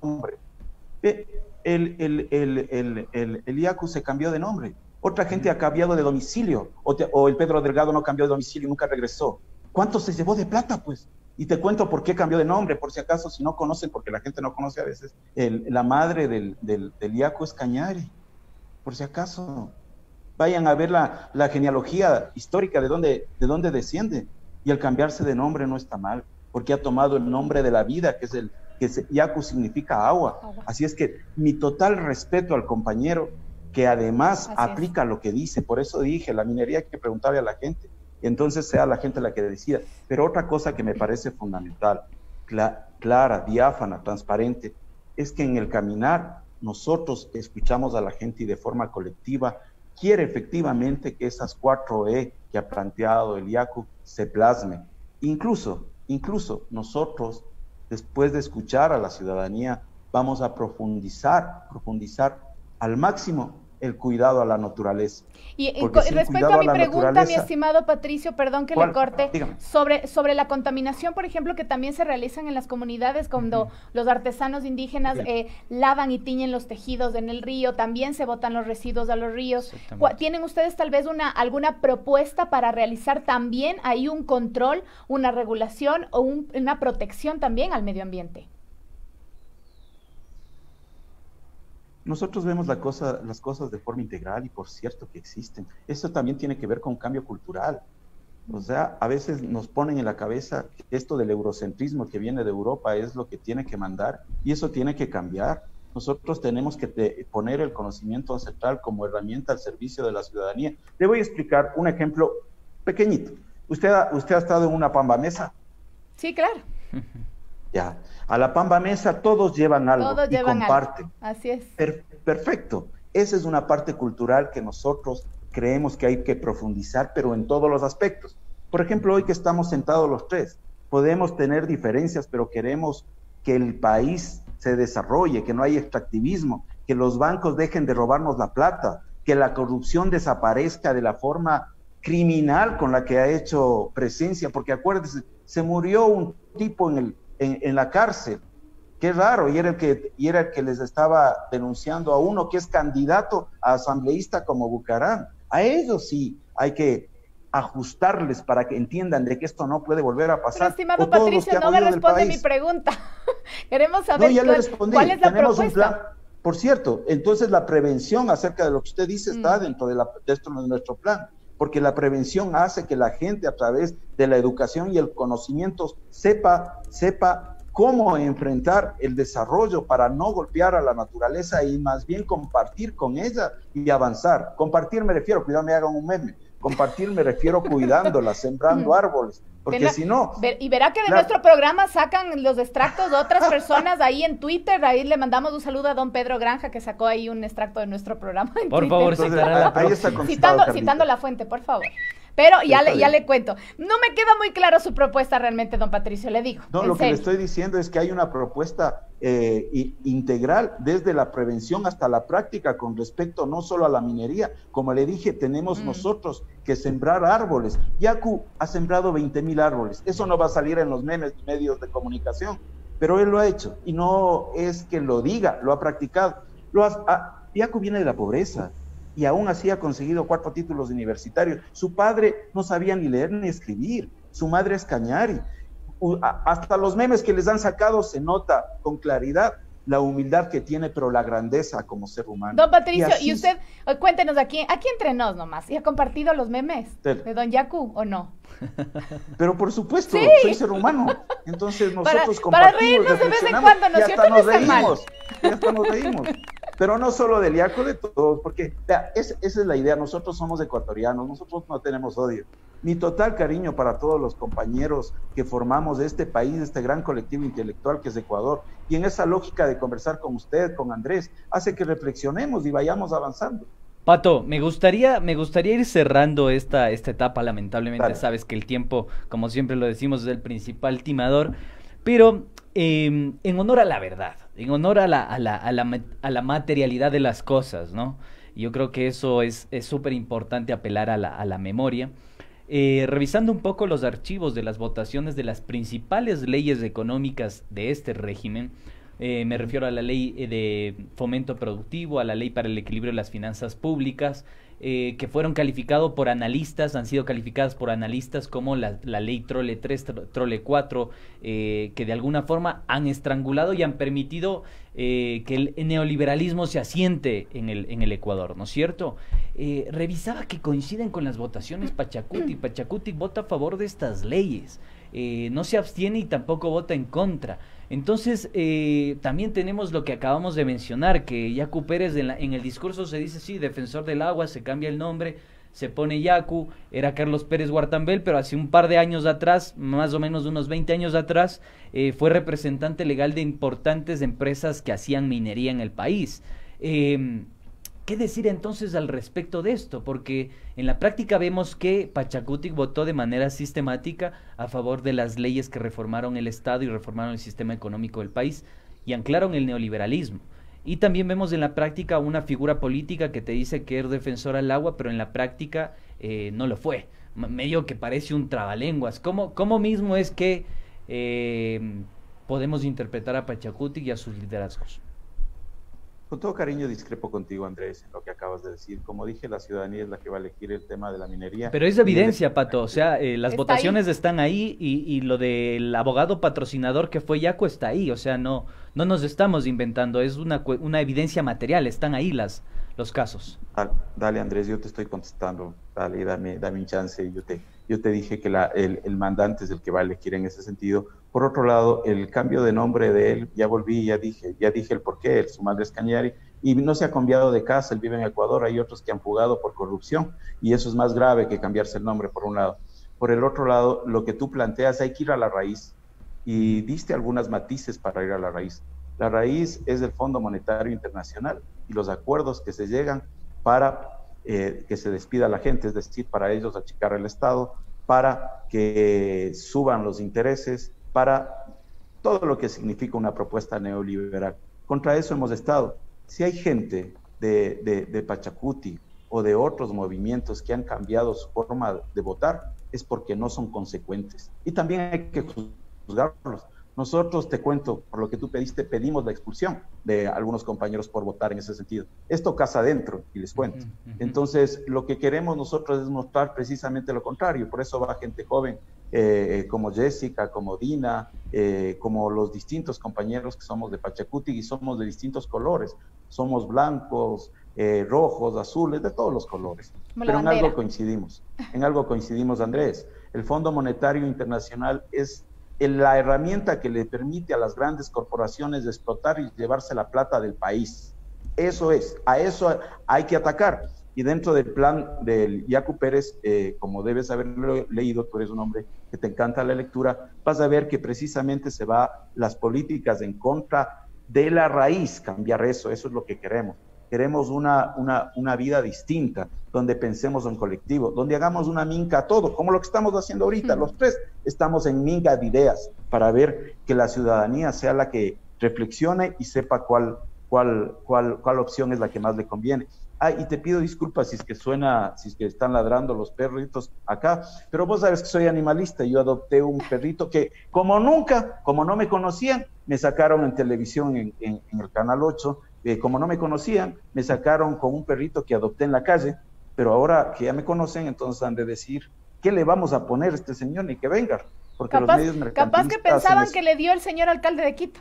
nombre. El Yacu se cambió de nombre. Otra gente ha cambiado de domicilio, o el Pedro Delgado no cambió de domicilio y nunca regresó. ¿Cuánto se llevó de plata, pues? Y te cuento por qué cambió de nombre, por si acaso, si no conocen, porque la gente no conoce a veces. La madre del Yacu es Cañari, por si acaso. Vayan a ver la genealogía histórica de dónde desciende. Y el cambiarse de nombre no está mal, porque ha tomado el nombre de la vida, que Yacu significa agua. Así es que mi total respeto al compañero, que además aplica lo que dice. Por eso dije, la minería hay que preguntarle a la gente, y entonces sea la gente la que decida. Pero otra cosa que me parece fundamental, clara, diáfana, transparente, es que en el caminar nosotros escuchamos a la gente y de forma colectiva quiere efectivamente que esas 4E que ha planteado el Yacu se plasmen. Incluso nosotros, después de escuchar a la ciudadanía, vamos a profundizar al máximo el cuidado a la naturaleza. Y respecto a mi pregunta, mi estimado Patricio, perdón que le corte, sobre la contaminación, por ejemplo, que también se realizan en las comunidades cuando los artesanos indígenas lavan y tiñen los tejidos en el río, también se botan los residuos a los ríos. ¿Tienen ustedes tal vez alguna propuesta para realizar también ahí un control, una regulación o una protección también al medio ambiente? Nosotros vemos las cosas de forma integral, y por cierto que existen. Eso también tiene que ver con cambio cultural. O sea, a veces nos ponen en la cabeza que esto del eurocentrismo que viene de Europa es lo que tiene que mandar, y eso tiene que cambiar. Nosotros tenemos que poner el conocimiento ancestral como herramienta al servicio de la ciudadanía. Le voy a explicar un ejemplo pequeñito. ¿Usted ha estado en una pamba mesa? Sí, claro. Ya, a la pamba mesa todos llevan algo y comparten. Así es. Perfecto. Esa es una parte cultural que nosotros creemos que hay que profundizar, pero en todos los aspectos. Por ejemplo, hoy que estamos sentados los tres, podemos tener diferencias, pero queremos que el país se desarrolle, que no haya extractivismo, que los bancos dejen de robarnos la plata, que la corrupción desaparezca de la forma criminal con la que ha hecho presencia, porque acuérdense, se murió un tipo en la cárcel, qué raro, y era el que les estaba denunciando a uno que es candidato a asambleísta como Bucarán. A ellos sí hay que ajustarles para que entiendan de que esto no puede volver a pasar. Pero, estimado Patricio, no me responde mi pregunta. Queremos saber cuál es la propuesta. Un plan. Por cierto, entonces la prevención acerca de lo que usted dice está dentro de nuestro plan. porque la prevención hace que la gente a través de la educación y el conocimiento sepa cómo enfrentar el desarrollo para no golpear a la naturaleza y más bien compartir con ella y avanzar. Compartir me refiero, cuidado me hagan un meme, compartir me refiero cuidándola, sembrando árboles, porque si no... Y verá que de nuestro programa sacan los extractos de otras personas ahí en Twitter, ahí le mandamos un saludo a don Pedro Granja que sacó ahí un extracto de nuestro programa en Por Twitter. favor, citará la ahí está citando la fuente, por favor. Pero ya le cuento, no me queda muy claro su propuesta realmente, don Patricio, le digo. No, lo que le estoy diciendo es que hay una propuesta integral desde la prevención hasta la práctica con respecto no solo a la minería. Como le dije, tenemos nosotros que sembrar árboles. Yaku ha sembrado 20,000 árboles. Eso no va a salir en los memes y medios de comunicación, pero él lo ha hecho y no es que lo diga, lo ha practicado. Yaku viene de la pobreza y aún así ha conseguido 4 títulos universitarios. Su padre no sabía ni leer ni escribir, su madre es cañari. Hasta los memes que les han sacado se nota con claridad la humildad que tiene, pero la grandeza como ser humano. Don Patricio, y usted, cuéntenos aquí entre nos nomás, ¿y ha compartido los memes de don Yaku o no? Pero por supuesto, sí, soy ser humano, entonces nosotros para compartimos, reírnos de vez en cuando, ¿no es cierto? No está mal. Y hasta nos reímos. Pero no solo del Yaku, de todos, porque esa es la idea, nosotros somos ecuatorianos, nosotros no tenemos odio. Mi total cariño para todos los compañeros que formamos este país, este gran colectivo intelectual que es Ecuador, y en esa lógica de conversar con usted, con Andrés, hace que reflexionemos y vayamos avanzando. Pato, me gustaría ir cerrando esta etapa, lamentablemente. Dale. Sabes que el tiempo, como siempre lo decimos, es el principal timador, pero en honor a la verdad, en honor a la materialidad de las cosas, ¿no? Yo creo que eso es súper importante, apelar a la memoria. Revisando un poco los archivos de las votaciones de las principales leyes económicas de este régimen, me refiero a la ley de fomento productivo, a la ley para el equilibrio de las finanzas públicas, que fueron calificados por analistas, han sido calificadas por analistas como la ley Trole 3, Trole 4, que de alguna forma han estrangulado y han permitido que el neoliberalismo se asiente en el Ecuador, ¿no es cierto? Revisaba que coinciden con las votaciones Pachacuti. Pachacuti vota a favor de estas leyes, no se abstiene y tampoco vota en contra. Entonces, también tenemos lo que acabamos de mencionar, que Yaku Pérez en el discurso se dice, sí, defensor del agua, se cambia el nombre, se pone Yaku, era Carlos Pérez Guartambel, pero hace un par de años atrás, más o menos unos 20 años atrás, fue representante legal de importantes empresas que hacían minería en el país. ¿Qué decir entonces al respecto de esto? Porque en la práctica vemos que Pachacuti votó de manera sistemática a favor de las leyes que reformaron el Estado y reformaron el sistema económico del país y anclaron el neoliberalismo. Y también vemos en la práctica una figura política que te dice que es defensora del agua, pero en la práctica no lo fue. Medio que parece un trabalenguas. ¿Cómo mismo es que podemos interpretar a Pachacuti y a sus liderazgos? Con todo cariño discrepo contigo, Andrés, en lo que acabas de decir. Como dije, la ciudadanía es la que va a elegir el tema de la minería. Pero es evidencia, Pato, o sea, las votaciones están ahí y lo del abogado patrocinador que fue Yaku está ahí, o sea, no nos estamos inventando, es una evidencia material, están ahí los casos. Dale, Andrés, yo te estoy contestando, dale, dame un chance, yo te dije que el mandante es el que va a elegir en ese sentido. Por otro lado, el cambio de nombre de él, ya dije el porqué, su madre es cañari, y no se ha cambiado de casa, él vive en Ecuador, hay otros que han fugado por corrupción, y eso es más grave que cambiarse el nombre, por un lado. Por el otro lado, lo que tú planteas, hay que ir a la raíz, y diste algunos matices para ir a la raíz. La raíz es el Fondo Monetario Internacional, y los acuerdos que se llegan para que se despida la gente, es decir, para ellos achicar el Estado, para que suban los intereses, para todo lo que significa una propuesta neoliberal. Contra eso hemos estado. Si hay gente de Pachacuti o de otros movimientos que han cambiado su forma de votar, es porque no son consecuentes. Y también hay que juzgarlos. Nosotros, te cuento, por lo que tú pediste, pedimos la expulsión de algunos compañeros por votar en ese sentido. Esto casa adentro, y les cuento. Entonces, lo que queremos nosotros es mostrar precisamente lo contrario. Por eso va gente joven, como Jessica, como Dina, como los distintos compañeros que somos de Pachacuti y somos de distintos colores. Somos blancos, rojos, azules, de todos los colores. Como la Pero en bandera. algo coincidimos, Andrés. El Fondo Monetario Internacional es la herramienta que le permite a las grandes corporaciones explotar y llevarse la plata del país. Eso es, a eso hay que atacar. Y dentro del plan del Yacu Pérez, como debes haberlo leído, tú eres un hombre que te encanta la lectura, vas a ver que precisamente se va las políticas en contra de la raíz, cambiar eso es lo que queremos. Queremos una vida distinta, donde pensemos en colectivo, donde hagamos una minca a todo, como lo que estamos haciendo ahorita. Los tres estamos en minga de ideas para ver que la ciudadanía sea la que reflexione y sepa cuál opción es la que más le conviene. Y te pido disculpas si es que están ladrando los perritos acá, pero vos sabes que soy animalista. Yo adopté un perrito que, como no me conocían, me sacaron en televisión en el Canal 8, como no me conocían, me sacaron con un perrito que adopté en la calle, pero ahora que ya me conocen, entonces han de decir, ¿qué le vamos a poner a este señor? Ni que venga, porque los medios mercantilistas capaz que pensaban hacen eso. que le dio el señor alcalde de Quito.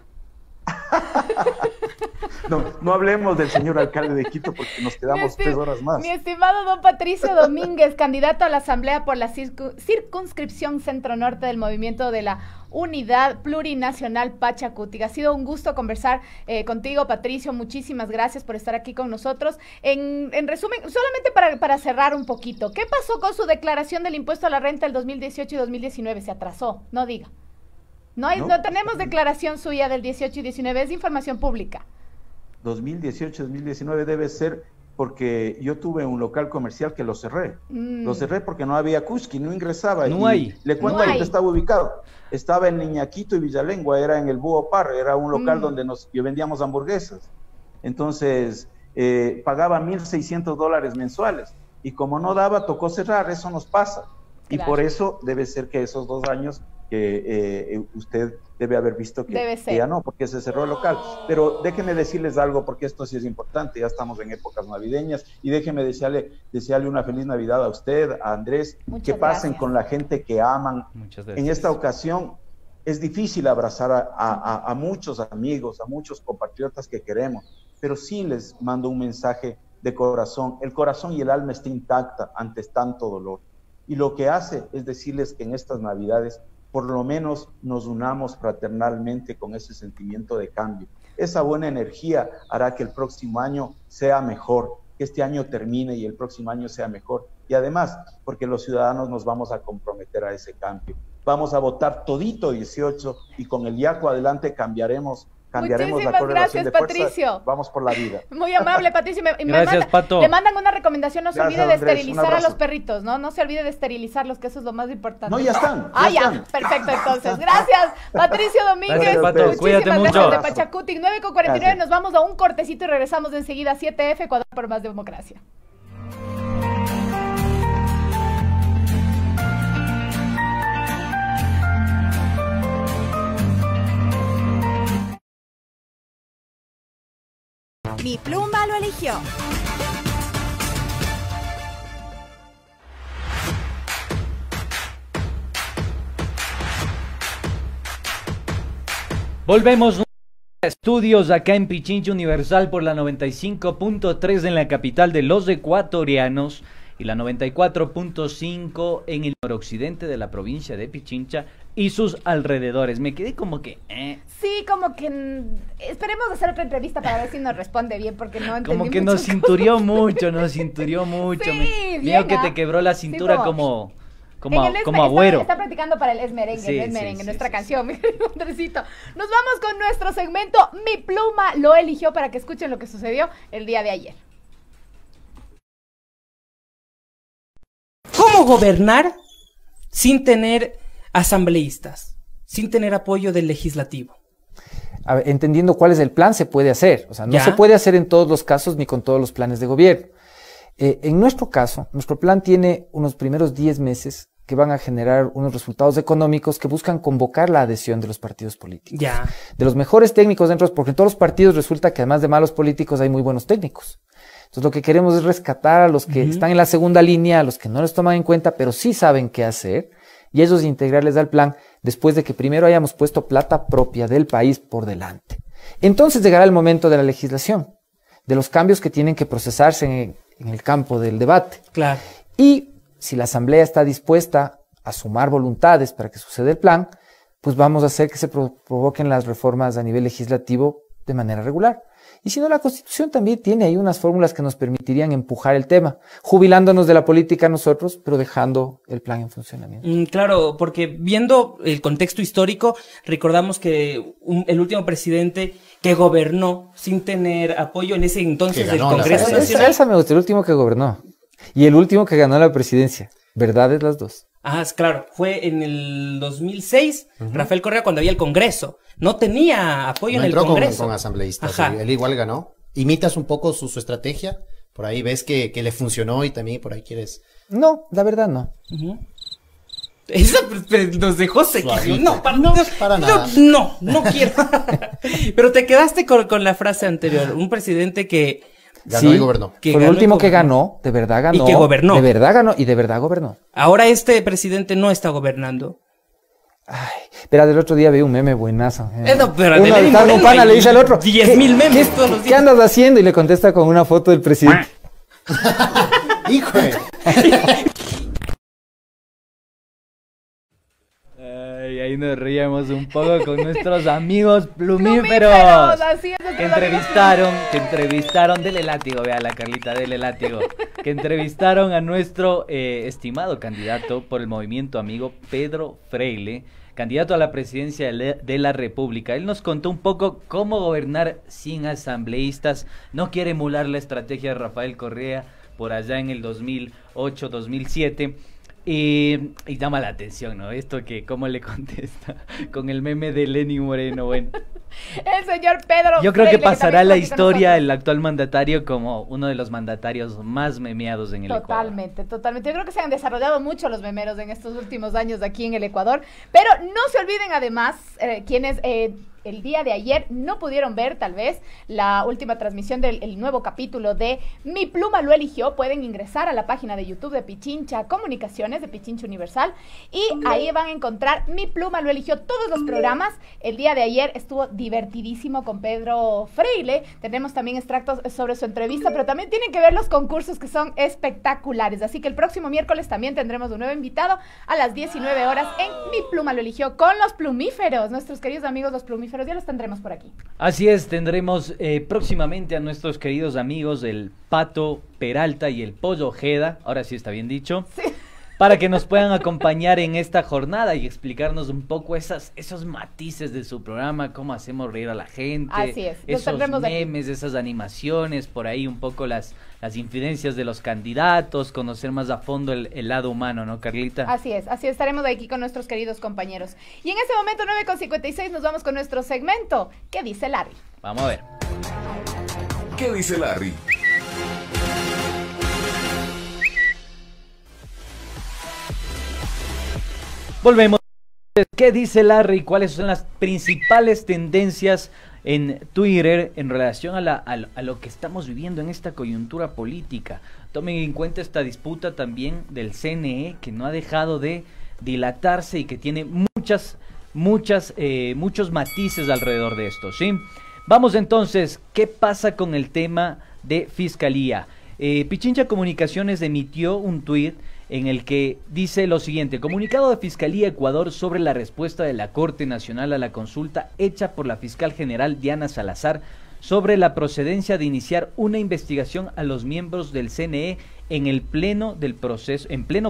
No hablemos del señor alcalde de Quito porque nos quedamos 3 horas más. Mi estimado don Patricio Domínguez, candidato a la Asamblea por la circunscripción Centro Norte del Movimiento de la Unidad Plurinacional Pachacutic. Ha sido un gusto conversar contigo, Patricio. Muchísimas gracias por estar aquí con nosotros. En resumen, solamente para cerrar un poquito, ¿qué pasó con su declaración del impuesto a la renta del 2018 y 2019? Se atrasó, no diga. No tenemos declaración suya del 18 y 19, es información pública. 2018-2019 debe ser porque yo tuve un local comercial que lo cerré. Lo cerré porque no había Kuski, no ingresaba. No hay. Le cuento dónde estaba ubicado. Estaba en Niñaquito y Villalengua, era en el Búho Par, era un local donde vendíamos hamburguesas. Entonces, pagaba $1,600 mensuales. Y como no daba, tocó cerrar, eso nos pasa. Y por eso debe ser que esos 2 años que usted debe haber visto que ya no, porque se cerró el local. Pero déjenme decirles algo, porque esto sí es importante, ya estamos en épocas navideñas, y déjenme desearle una feliz Navidad a usted, a Andrés, que pasen con la gente que aman. En esta ocasión es difícil abrazar a muchos amigos, a muchos compatriotas que queremos, pero sí les mando un mensaje de corazón. El corazón y el alma está intacta ante tanto dolor. Y lo que hace es decirles que en estas Navidades por lo menos nos unamos fraternalmente con ese sentimiento de cambio. Esa buena energía hará que el próximo año sea mejor, que este año termine y el próximo año sea mejor. Y además, porque los ciudadanos nos vamos a comprometer a ese cambio. Vamos a votar todito 18 y con el Yacu adelante cambiaremos la correlación de fuerzas. Patricio. Vamos por la vida. Muy amable, Patricio. Gracias, Pato. Le mandan una recomendación, no se olvide de Andrés, esterilizar a los perritos, ¿no? No se olvide de esterilizarlos, que eso es lo más importante. No, ya están. Ya. Perfecto, entonces. Gracias, Patricio Domínguez. Gracias, Pato. Muchísimas Cuídate gracias mucho. de Pachacutic. 9:49, nos vamos a un cortecito y regresamos enseguida a 7F, Ecuador por más democracia. Mi pluma lo eligió. Volvemos a estudios acá en Pichincha Universal por la 95.3 en la capital de los ecuatorianos y la 94.5 en el noroccidente de la provincia de Pichincha y sus alrededores. Me quedé como que... Sí, como que... Esperemos hacer otra entrevista para ver si nos responde bien, porque no entendí como que mucho. nos cinturió mucho. Sí, Veo que te quebró la cintura sí, como agüero. Está practicando para el Es Merengue, Sí, el Es Merengue, sí, nuestra sí, canción, mi querido Andresito. Nos vamos con nuestro segmento Mi Pluma lo eligió, para que escuchen lo que sucedió el día de ayer. ¿Cómo gobernar sin tener asambleístas, sin tener apoyo del legislativo? A ver, entendiendo cuál es el plan, se puede hacer. O sea, no se puede hacer en todos los casos ni con todos los planes de gobierno. En nuestro caso, nuestro plan tiene unos primeros 10 meses que van a generar unos resultados económicos que buscan convocar la adhesión de los partidos políticos. De los mejores técnicos dentro, porque en todos los partidos resulta que además de malos políticos hay muy buenos técnicos. Entonces lo que queremos es rescatar a los que están en la segunda línea, a los que no les toman en cuenta, pero sí saben qué hacer, y ellos integrarles al plan después de que primero hayamos puesto plata propia del país por delante. Entonces llegará el momento de la legislación. de los cambios que tienen que procesarse en el campo del debate. Claro. Y si la Asamblea está dispuesta a sumar voluntades para que suceda el plan, pues vamos a hacer que se provoquen las reformas a nivel legislativo de manera regular. Y si no, la Constitución también tiene ahí unas fórmulas que nos permitirían empujar el tema, jubilándonos de la política nosotros, pero dejando el plan en funcionamiento. Claro, porque viendo el contexto histórico, recordamos que el último presidente que gobernó sin tener apoyo en ese entonces del Congreso Nacional. Esa me gusta, el último que gobernó y el último que ganó la presidencia. ¿Verdades las dos? Ah, claro, fue en el 2006, Rafael Correa, cuando había el Congreso. No tenía apoyo en el Congreso. Con asambleístas. Ajá. Él igual ganó. ¿Imitas un poco su estrategia? Por ahí ves que le funcionó y también por ahí quieres... No, la verdad no. Esa nos dejó sequillo. No, para nada. No quiero. Pero te quedaste con la frase anterior. Un presidente que... Ganó y gobernó. Fue el último que ganó, de verdad ganó. Y que gobernó. De verdad ganó y de verdad gobernó. Ahora este presidente no está gobernando. Ay, pero del otro día vi un meme buenazo. No, pero uno de está un pana, le dice al otro, 10,000 memes todos los días. ¿Qué andas haciendo? Y le contesta con una foto del presidente. ¡Híjole! Ahí nos reíamos un poco con nuestros amigos plumíferos. Así es, que entrevistaron, dele látigo, vea la Carlita, dele látigo, que entrevistaron a nuestro estimado candidato por el movimiento amigo Pedro Freile, candidato a la presidencia de la República. Él nos contó un poco cómo gobernar sin asambleístas, no quiere emular la estrategia de Rafael Correa por allá en el 2008-2007. Y llama la atención, ¿no? Esto que cómo le contesta con el meme de Lenny Moreno, bueno. El señor Pedro Yo creo que Freile, pasará a la también está aquí con historia nosotros. el actual mandatario como uno de los mandatarios más memeados en el Ecuador. Totalmente. Yo creo que se han desarrollado mucho los memeros en estos últimos años aquí en el Ecuador. Pero no se olviden además, quienes el día de ayer no pudieron ver tal vez la última transmisión del nuevo capítulo de Mi Pluma lo eligió, pueden ingresar a la página de YouTube de Pichincha Comunicaciones, de Pichincha Universal, y ahí van a encontrar Mi Pluma lo eligió, todos los programas. El día de ayer estuvo divertidísimo con Pedro Freile, tenemos también extractos sobre su entrevista, pero también tienen que ver los concursos que son espectaculares, así que el próximo miércoles también tendremos un nuevo invitado a las 19 horas en Mi Pluma lo eligió con los plumíferos, nuestros queridos amigos los plumíferos. Ya los tendremos por aquí. Así es, tendremos próximamente a nuestros queridos amigos el Pato Peralta y el Pollo Ojeda, ahora sí está bien dicho, sí, para que nos puedan acompañar en esta jornada y explicarnos un poco esos matices de su programa, cómo hacemos reír a la gente, así es, esos memes, esas animaciones, por ahí un poco las infidencias de los candidatos, conocer más a fondo el lado humano, ¿no, Carlita? Así es, estaremos aquí con nuestros queridos compañeros. Y en este momento, 9:56, nos vamos con nuestro segmento. ¿Qué dice Larry? Vamos a ver. ¿Qué dice Larry? Volvemos. ¿Qué dice Larry? ¿Cuáles son las principales tendencias en Twitter en relación a lo que estamos viviendo en esta coyuntura política? Tomen en cuenta esta disputa también del CNE, que no ha dejado de dilatarse y que tiene muchos matices alrededor de esto, ¿sí? Vamos entonces, ¿qué pasa con el tema de Fiscalía? Pichincha Comunicaciones emitió un tuit en el que dice lo siguiente: comunicado de Fiscalía Ecuador sobre la respuesta de la Corte Nacional a la consulta hecha por la fiscal general Diana Salazar sobre la procedencia de iniciar una investigación a los miembros del CNE en pleno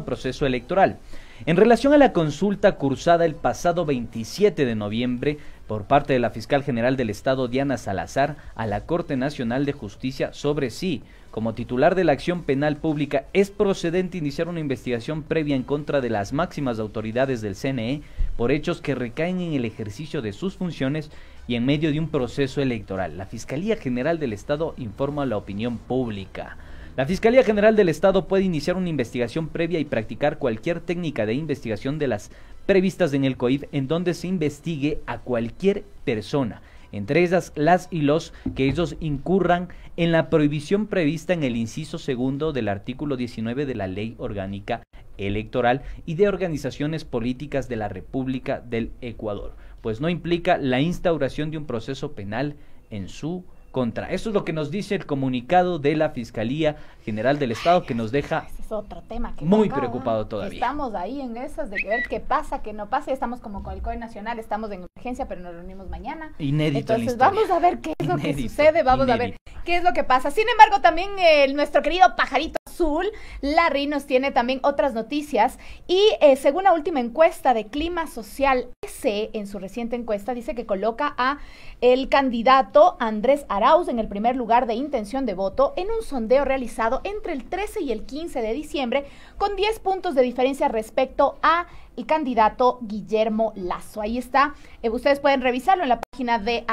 proceso electoral. En relación a la consulta cursada el pasado 27 de noviembre por parte de la fiscal general del Estado Diana Salazar a la Corte Nacional de Justicia sobre si, como titular de la acción penal pública, es procedente iniciar una investigación previa en contra de las máximas autoridades del CNE por hechos que recaen en el ejercicio de sus funciones y en medio de un proceso electoral. La Fiscalía General del Estado informa a la opinión pública. La Fiscalía General del Estado puede iniciar una investigación previa y practicar cualquier técnica de investigación de las previstas en el COIF en donde se investigue a cualquier persona, entre ellas las y los que ellos incurran en la prohibición prevista en el inciso segundo del artículo 19 de la Ley Orgánica Electoral y de Organizaciones Políticas de la República del Ecuador, pues no implica la instauración de un proceso penal en su contra. Esto es lo que nos dice el comunicado de la Fiscalía General del Estado, que nos deja ese es otro tema que muy preocupado todavía. Estamos ahí en esas de ver qué pasa, qué no pasa. Estamos como con el COE Nacional, estamos en emergencia, pero nos reunimos mañana. Inédito. Entonces vamos a ver qué es lo que sucede, vamos a ver qué es lo que pasa. Sin embargo, también nuestro querido pajarito azul, Larry, nos tiene también otras noticias. Y según la última encuesta de Clima Social S, en su reciente encuesta, dice que coloca a el candidato Andrés Arauz en el primer lugar de intención de voto en un sondeo realizado entre el 13 y el 15 de diciembre, con 10 puntos de diferencia respecto a el candidato Guillermo Lasso. Ahí está, ustedes pueden revisarlo en la página de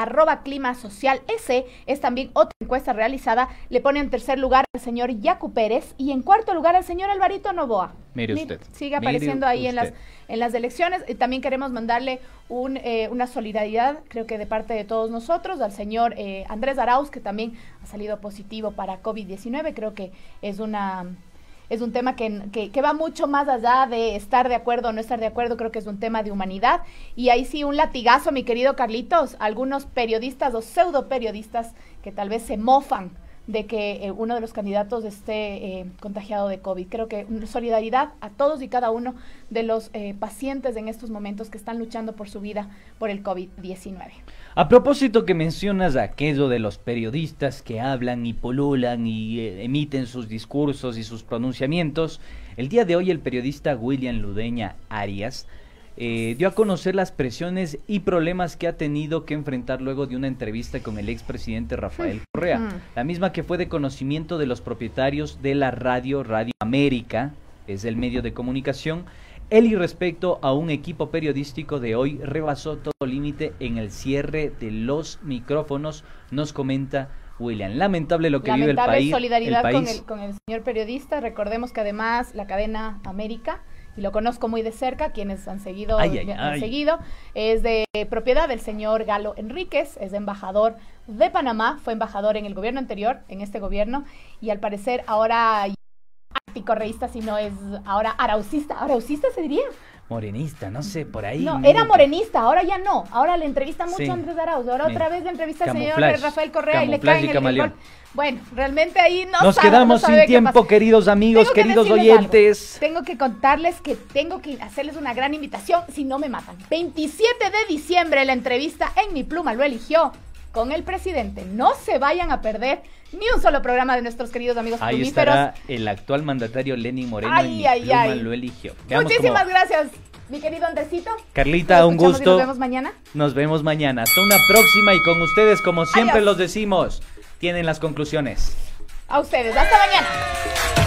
@climasocial S. Es también otra encuesta realizada, le pone en tercer lugar al señor Yacu Pérez y en cuarto lugar al señor Alvarito Noboa. Mire usted. Sigue apareciendo ahí en las elecciones. Y también queremos mandarle una solidaridad, creo que de parte de todos nosotros, al señor Andrés Arauz, que también ha salido positivo para COVID-19. Creo que es un tema que va mucho más allá de estar de acuerdo o no estar de acuerdo. Creo que es un tema de humanidad. Y ahí sí, un latigazo, mi querido Carlitos, algunos periodistas o pseudo periodistas que tal vez se mofan de que uno de los candidatos esté contagiado de COVID. Creo que solidaridad a todos y cada uno de los pacientes en estos momentos que están luchando por su vida por el COVID-19. A propósito que mencionas aquello de los periodistas que hablan y pululan y emiten sus discursos y sus pronunciamientos, el día de hoy el periodista William Ludeña Arias dio a conocer las presiones y problemas que ha tenido que enfrentar luego de una entrevista con el expresidente Rafael Correa, la misma que fue de conocimiento de los propietarios de la Radio América, es el medio de comunicación. Él, y respecto a un equipo periodístico de hoy, rebasó todo límite en el cierre de los micrófonos, nos comenta William. Lamentable lo que vive el país. Solidaridad con el señor periodista. Recordemos que además la cadena América, y lo conozco muy de cerca, quienes han seguido, es de propiedad del señor Galo Enríquez, es embajador de Panamá, fue embajador en el gobierno anterior, en este gobierno, y al parecer ahora anticorreísta, sino es ahora araucista se diría. Morenista, no sé, por ahí. No, era morenista, ahora ya no. Ahora le entrevista mucho a Andrés Arauz. Ahora otra vez le entrevista al señor Rafael Correa y le cae en el gol. Bueno, realmente ahí nos quedamos sin tiempo, queridos amigos, queridos oyentes. Tengo que contarles que tengo que hacerles una gran invitación, si no me matan. 27 de diciembre, la entrevista en Mi Pluma lo eligió con el presidente. No se vayan a perder ni un solo programa de nuestros queridos amigos ahí plumíferos. Estará el actual mandatario Lenín Moreno y Mi Pluma lo eligió. Muchísimas gracias, mi querido Andresito. Carlita, un gusto. Nos vemos mañana. Nos vemos mañana. Hasta una próxima, y con ustedes, como siempre los decimos, tienen las conclusiones. A ustedes, hasta mañana.